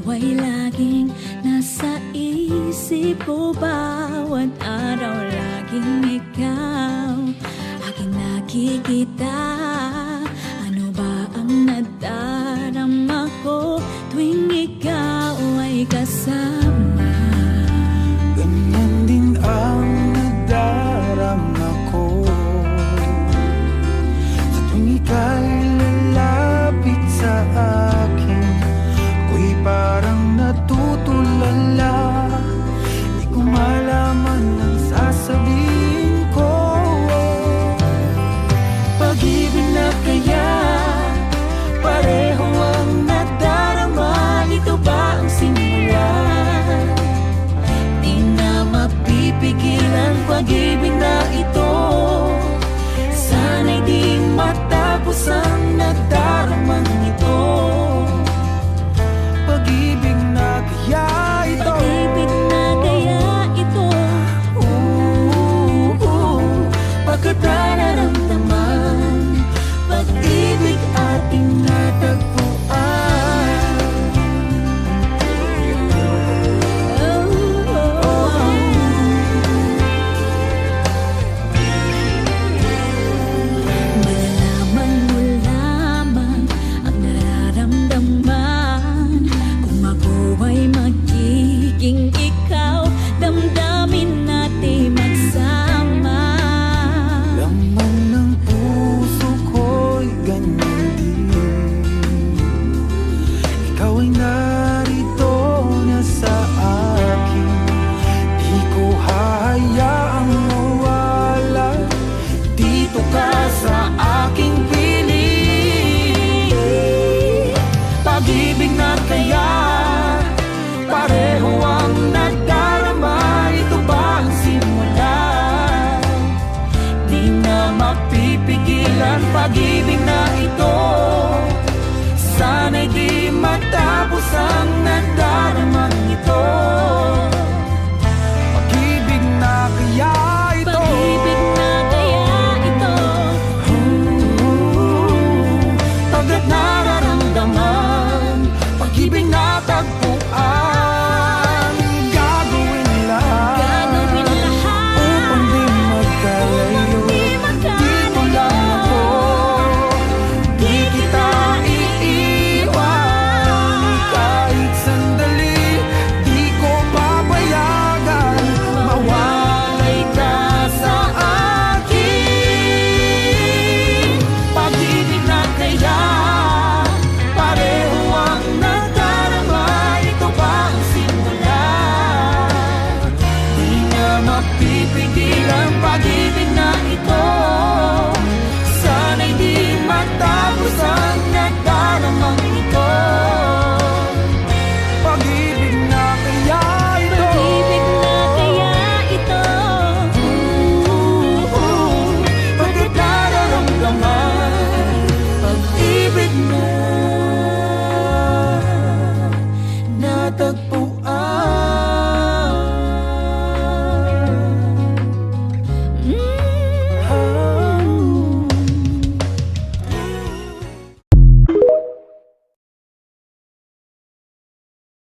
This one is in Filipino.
ay laging nasa isip ko. Bawat araw laging ikaw aking nakikita. Ano ba ang nadarama ko tuwing ikaw ay kasama? Ganyan din ang nadarama ko sa tuwing ika'y lalapit sa akin. Ako'y parang natutulala, di ko malaman ang sasabihin ko. Pag-ibig na kaya pareho ang nadarama. Ito ba ang simula? Di na mapipigilan pag-ibig na ito. Sana'y di matapos ang nadaramang ito. Pag-ibig na kaya ito. Pag-ibig na kaya ito. Pagkat nararamdaman, pag-ibig ating natagpuan. Malalaman mo lamang ang nararamdaman. Kung ako ay magiging ikaw, damdamin natin magsama. Laman ng puso ko'y ganyan din. Ikaw ay narito na sa akin. Di ko hahayaang mawala. Dito ka sa aking piling. Pag-ibig na kaya pareho ang nadarama. Ito ba ang simula? Di na mapipigilan pag-ibig na ito. Sana'y di matapos ang nadaramang ito. Pag-ibig na kaya ito. Pag-ibig na kaya ito. Pagkat nararamdaman, pag-ibig na tagpuan. Gagawin lahat upang di magkalayo. Dito lang ako, di kita iiwan. Kahit sandali, di ko papayagan mawalay ka sa akin. Pag-ibig na kaya pareho ang nadarama. Ito ba ang simula? Di na mapipigilan pag-ibig na ito. Sana'y di matapos ang nadaramang ito. Pag-ibig na kaya ito. Pag-ibig na kaya ito. Pagkat nararamdaman, pag-ibig na natagpuan.